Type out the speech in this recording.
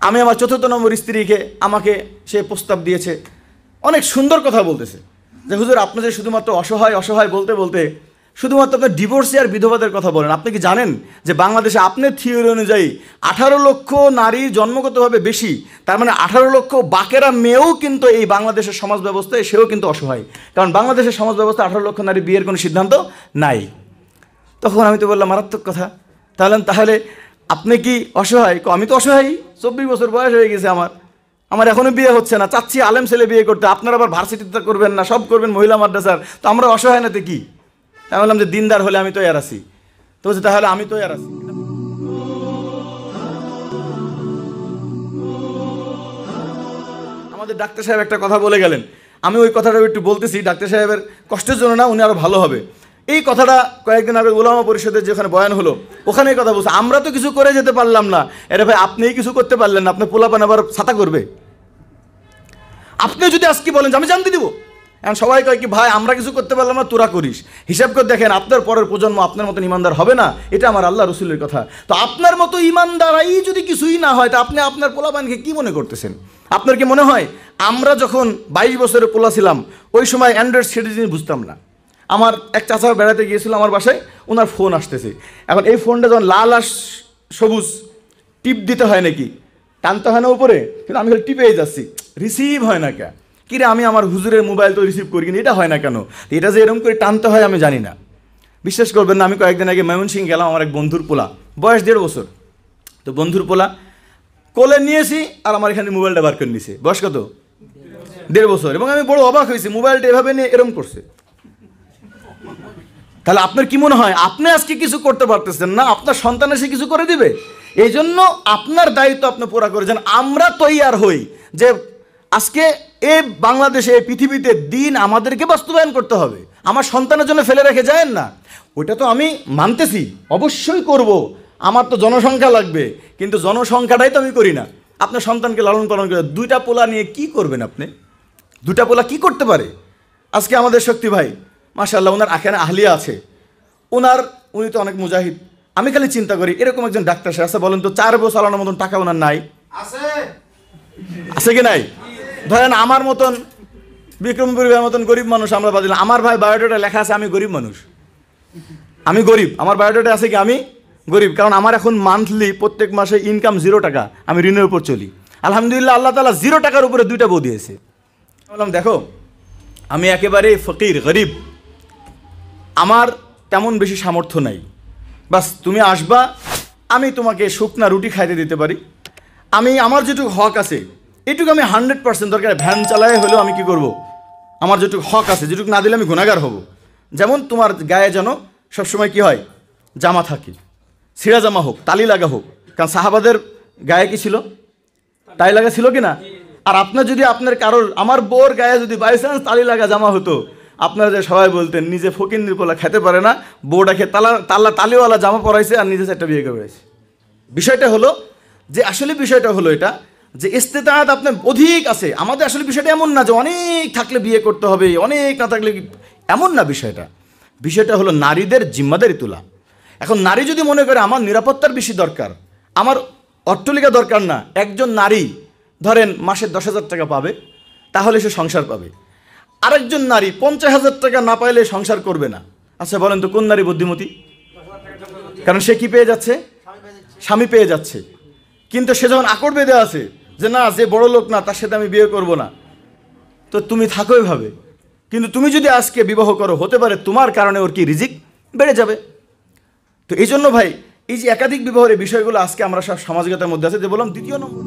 আমি আমার ৪র্থ নম্বর স্ত্রীকে আমাকে সে প্রস্তাব দিয়েছে, অনেক সুন্দর কথা বলতেছে যে হুজুর আপনি যে শুধুমাত্র অসহায় অসহায় বলতে বলতে শুধুমাত্র আপনার ডিভোর্সি আর বিধবাদের কথা বলেন। আপনি কি জানেন যে বাংলাদেশে আপনার থিওরি অনুযায়ী 18 লক্ষ নারী জন্মগতভাবে বেশি, তার মানে 18 লক্ষ বাকেরা মেয়েও কিন্তু এই বাংলাদেশের সমাজ ব্যবস্থায় সেও কিন্তু অসহায়, কারণ বাংলাদেশের সমাজ ব্যবস্থা 18 লক্ষ নারী বিয়ের কোনো সিদ্ধান্ত নাই। তখন আমি তো বললাম মারাত্মক কথা, তাহলে আপনি কি অসহায়? আমি তো অসহায়, 24 বছর বয়স হয়ে গেছে আমার এখনও বিয়ে হচ্ছে না, চাচ্ছি আলেম ছেলে বিয়ে করতে, আপনারা আবার ভার্সিটিতে করবেন না, সব করবেন মহিলা মাদ্রাসার, তো আমরা অসহায় নাতে কি? আমি বললাম যে দিনদার হলে আমি তো এর আছি। তো বলছে তাহলে আমি তো এর আছি। আমাদের ডাক্তার সাহেব একটা কথা বলে গেলেন, আমি ওই কথাটা একটু বলতেছি, ডাক্তার সাহেবের কষ্টের জন্য না, উনি আরও ভালো হবে। এই কথাটা কয়েকদিন আগে উলামা পরিষদের যেখানে বয়ান হলো ওখানে এই কথা বলছে, আমরা তো কিছু করে যেতে পারলাম না। এরে ভাই আপনিই কিছু করতে পারলেন না, আপনি পোলাপান আবার ছাতা করবে? আপনি যদি আজকে বলেন যে আমি জানতে দিব, এখন সবাই কয় কি ভাই আমরা কিছু করতে পারলাম না, তোরা করিস। হিসাব করে দেখেন আপনার পরের প্রজন্ম আপনার মতন ইমানদার হবে না, এটা আমার আল্লাহ রসুলের কথা। তো আপনার মতো ইমানদারাই যদি কিছুই না হয়, তা আপনি আপনার পোলাপানকে কি মনে করতেছেন? আপনার কি মনে হয় আমরা যখন 22 বছরের পোলা ছিলাম ওই সময় অ্যান্ড্রয়েড সেট জিনিস বুঝতাম না? আমার এক চাচা বেড়াতে গিয়েছিল আমার বাসায়, ওনার ফোন আসতেছে, এখন এই ফোনটা যখন লাল আর সবুজ টিপ দিতে হয় নাকি, টানতে হয় না উপরে, কিন্তু আমি টিপেই যাচ্ছি, রিসিভ হয় না কে? কিরে আমি আমার হুজুরের মোবাইল তো রিসিভ করি, কিন্তু এটা হয় না কেন? এটা যে এরকম করে টানতে হয় আমি জানি না। বিশ্বাস করবেন না, আমি কয়েকদিন আগে ময়মনসিংহ গেলাম, আমার এক বন্ধুর পোলা, বয়স 1.5 বছর। তো বন্ধুর পোলা কোলে নিয়েছি আর আমার এখানে মোবাইলটা বার করে নিয়েছে, বয়স কত? 1.5 বছর। এবং আমি বড় অবাক হয়েছি, মোবাইলটা এভাবে নিয়ে এরকম করছে। তাহলে আপনার কি মনে হয় আপনি আজকে কিছু করতে পারতেছেন না, আপনার সন্তান এসে কিছু করে দিবে? এই জন্য আপনার দায়িত্ব আপনি পুরা করে যান। আমরা তৈয়ার হই যে আজকে এই বাংলাদেশে এই পৃথিবীতে দিন আমাদেরকে বাস্তবায়ন করতে হবে, আমার সন্তানের জন্য ফেলে রেখে যায়েন না। ওইটা তো আমি মানতেছি, অবশ্যই করব, আমার তো জনসংখ্যা লাগবে, কিন্তু জনসংখ্যাটাই তো আমি করি না। আপনার সন্তানকে লালন পালন করে 2টা পোলা নিয়ে কি করবেন আপনি? 2টা পোলা কি করতে পারে? আজকে আমাদের শক্তি ভাই মাশাআল্লাহ, ওনার এখানে আহলিয়া আছে, উনি তো অনেক মুজাহিদ। আমি খালি চিন্তা করি এরকম একজন ডাক্তার সাহেব আছে, বলেন তো 4 বছর চালানোর মতন টাকা ওনার নাই? আছে কি নাই? ধরেন আমার মতন বিক্রমপুরের মতন গরিব মানুষ আমরা বাদিলাম, আমার ভাই বায়োডাটা লেখা আছে আমি গরিব মানুষ, আমি গরিব, আমার বায়োডাটা আছে কি আমি গরিব, কারণ আমার এখন মান্থলি প্রত্যেক মাসে ইনকাম 0 টাকা, আমি ঋণের উপর চলি। আলহামদুলিল্লাহ আল্লাহ তাআলা 0 টাকার উপরে 2টা বউ দিয়েছে। বললাম দেখো আমি একেবারে ফকির গরিব, আমার তেমন বেশি সামর্থ্য নাই, বাস তুমি আসবা, আমি তোমাকে শুকনা রুটি খাইতে দিতে পারি, আমি আমার যেটুকু হক আছে এটুকু আমি 100% দরকার ভ্যান চালায় হলেও আমি কি করব, আমার যেটুকু হক আছে, যেটুকু না দিলে আমি গুনাহগার হব। যেমন তোমার গায়ে যেন সবসময় কি হয়, জামা থাকে, ছিঁড়া জামা হোক, তালি লাগা হোক, কারণ সাহাবাদের গায়ে কি ছিল, টাই লাগা ছিল কি না? আর আপনার যদি আপনার কারোর আমার বউর গায়ে যদি বাই চান্স তালি লাগা জামা হতো, আপনারা যে সবাই বলতেন নিজে ফকিন্নির পোলা খেতে পারে না, বউটাকে তালিওয়ালা জামা পরাইছে আর নিজে একটা বিয়ে করেছে। বিষয়টা হলো যে আসলে বিষয়টা হলো এটা যে ইস্তেতাআত আপনার অধিক আছে। আমাদের আসলে বিষয়টা এমন না যে অনেক থাকলে বিয়ে করতে হবে, অনেক না থাকলে, এমন না বিষয়টা হলো নারীদের জিম্মাদারি তোলা। এখন নারী যদি মনে করে আমার নিরাপত্তার বেশি দরকার, আমার অট্টালিকা দরকার না, একজন নারী ধরেন মাসে 10,000 টাকা পাবে, তাহলে সে সংসার পাবে। আরেকজন নারী 50,000 টাকা না পাইলে সংসার করবে না। আচ্ছা বলেন তো কোন নারী বুদ্ধিমতী? কারণ সে কি পেয়ে যাচ্ছে, স্বামী পেয়ে যাচ্ছে, কিন্তু সে যখন আকড় বেঁধে আছে যে না যে বড় লোক না তার সাথে আমি বিয়ে করব না, তো তুমি থাকো এভাবে। কিন্তু তুমি যদি আজকে বিবাহ করো, হতে পারে তোমার কারণে ওর কি রিজিক বেড়ে যাবে। তো এই জন্য ভাই এই যে একাধিক বিবাহের বিষয়গুলো আজকে আমরা সব সামাজিকতার মধ্যে আছে, যে বললাম 2য় নম্বর।